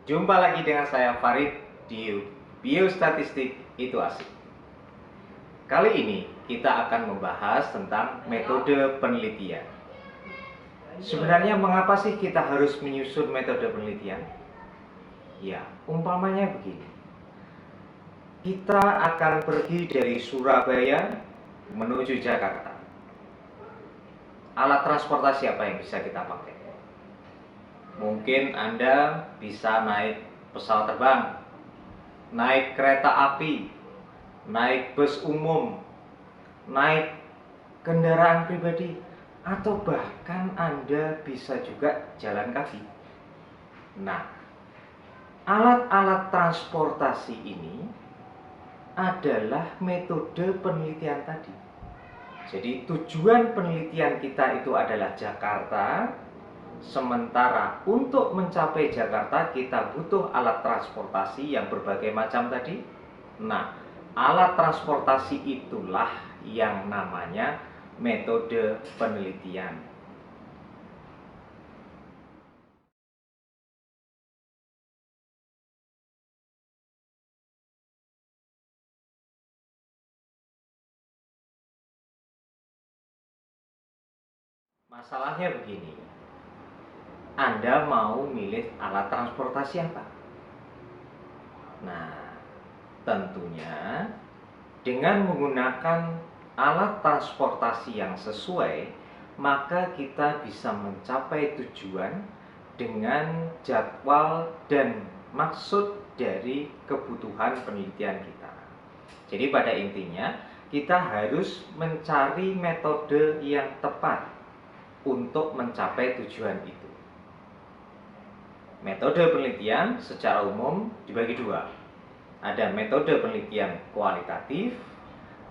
Jumpa lagi dengan saya Farid di Biostatistik Itu Asik. Kali ini kita akan membahas tentang metode penelitian. Sebenarnya mengapa sih kita harus menyusun metode penelitian? Ya, umpamanya begini. Kita akan pergi dari Surabaya menuju Jakarta. Alat transportasi apa yang bisa kita pakai? Mungkin Anda bisa naik pesawat terbang, naik kereta api, naik bus umum, naik kendaraan pribadi, atau bahkan Anda bisa juga jalan kaki. Nah, alat-alat transportasi ini adalah metode penelitian tadi. Jadi tujuan penelitian kita itu adalah Jakarta. Sementara untuk mencapai Jakarta kita butuh alat transportasi yang berbagai macam tadi. Nah, alat transportasi itulah yang namanya metode penelitian. Masalahnya begini, Anda mau milih alat transportasi apa? Nah, tentunya dengan menggunakan alat transportasi yang sesuai, maka kita bisa mencapai tujuan dengan jadwal dan maksud dari kebutuhan penelitian kita. Jadi pada intinya, kita harus mencari metode yang tepat untuk mencapai tujuan itu. Metode penelitian secara umum dibagi dua. Ada metode penelitian kualitatif,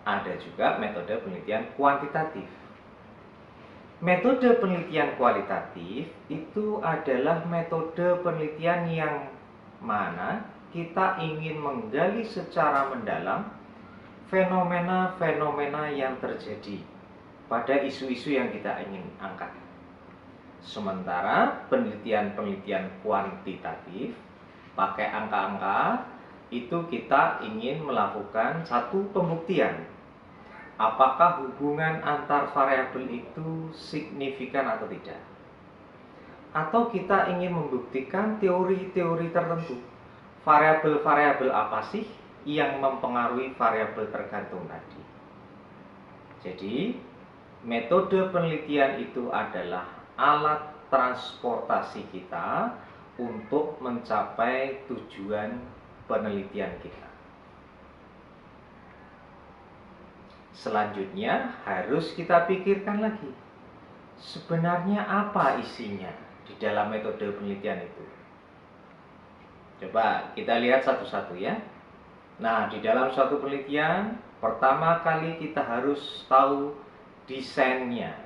ada juga metode penelitian kuantitatif. Metode penelitian kualitatif itu adalah metode penelitian yang mana kita ingin menggali secara mendalam fenomena-fenomena yang terjadi pada isu-isu yang kita ingin angkat. Sementara penelitian-penelitian kuantitatif pakai angka-angka itu kita ingin melakukan satu pembuktian. Apakah hubungan antar variabel itu signifikan atau tidak? Atau kita ingin membuktikan teori-teori tertentu. Variabel-variabel apa sih yang mempengaruhi variabel tergantung tadi? Jadi, metode penelitian itu adalah alat transportasi kita untuk mencapai tujuan penelitian kita. Selanjutnya harus kita pikirkan lagi, sebenarnya apa isinya di dalam metode penelitian itu. Coba kita lihat satu-satu ya. Nah, di dalam suatu penelitian, pertama kali kita harus tahu desainnya.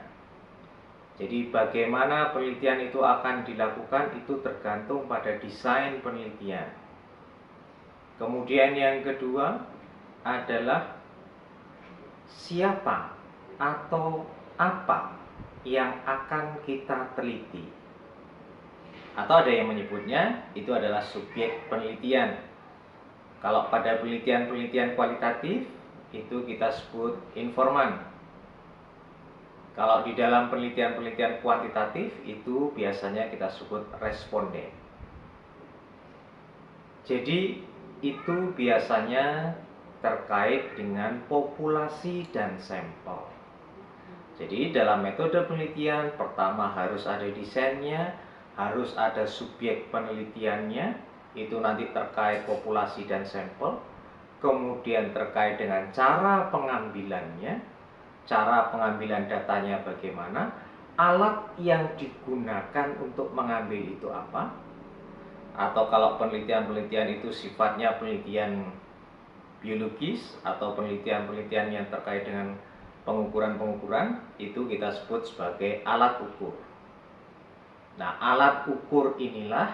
Jadi bagaimana penelitian itu akan dilakukan itu tergantung pada desain penelitian. Kemudian yang kedua adalah siapa atau apa yang akan kita teliti. Atau ada yang menyebutnya itu adalah subjek penelitian. Kalau pada penelitian-penelitian kualitatif itu kita sebut informan. Kalau di dalam penelitian-penelitian kuantitatif itu biasanya kita sebut responden. Jadi itu biasanya terkait dengan populasi dan sampel. Jadi dalam metode penelitian pertama harus ada desainnya, harus ada subjek penelitiannya, itu nanti terkait populasi dan sampel. Kemudian terkait dengan cara pengambilannya, cara pengambilan datanya bagaimana, alat yang digunakan untuk mengambil itu apa, atau kalau penelitian-penelitian itu sifatnya penelitian biologis atau penelitian-penelitian yang terkait dengan pengukuran-pengukuran, itu kita sebut sebagai alat ukur. Nah, alat ukur inilah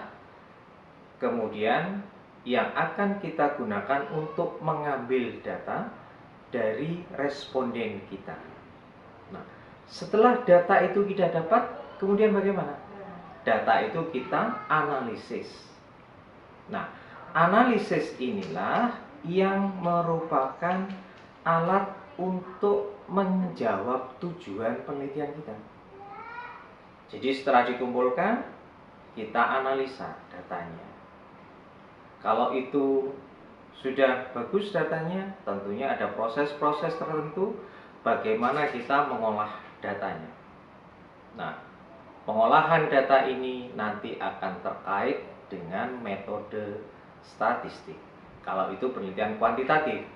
kemudian yang akan kita gunakan untuk mengambil data dari responden kita. Nah, setelah data itu kita dapat, kemudian bagaimana? Data itu kita analisis. Nah, analisis inilah yang merupakan alat untuk menjawab tujuan penelitian kita. Jadi setelah dikumpulkan, kita analisa datanya. Kalau itu sudah bagus datanya, tentunya ada proses-proses tertentu bagaimana kita mengolah datanya. Nah, pengolahan data ini nanti akan terkait dengan metode statistik. Kalau itu penelitian kuantitatif.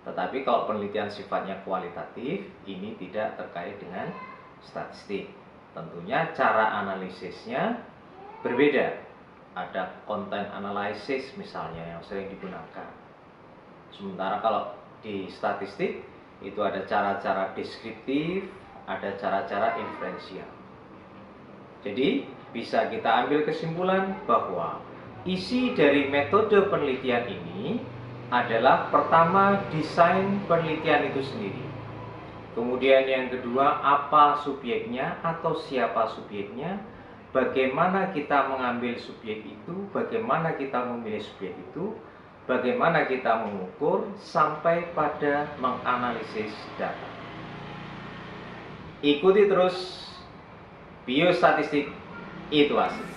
Tetapi kalau penelitian sifatnya kualitatif, ini tidak terkait dengan statistik. Tentunya cara analisisnya berbeda. Ada content analysis misalnya yang sering digunakan. Sementara kalau di statistik itu ada cara-cara deskriptif, ada cara-cara inferensial. Jadi bisa kita ambil kesimpulan bahwa isi dari metode penelitian ini adalah pertama desain penelitian itu sendiri. Kemudian yang kedua, apa subjeknya atau siapa subjeknya, bagaimana kita mengambil subjek itu, bagaimana kita memilih subjek itu, bagaimana kita mengukur sampai pada menganalisis data. Ikuti terus Biostatistik itu asik.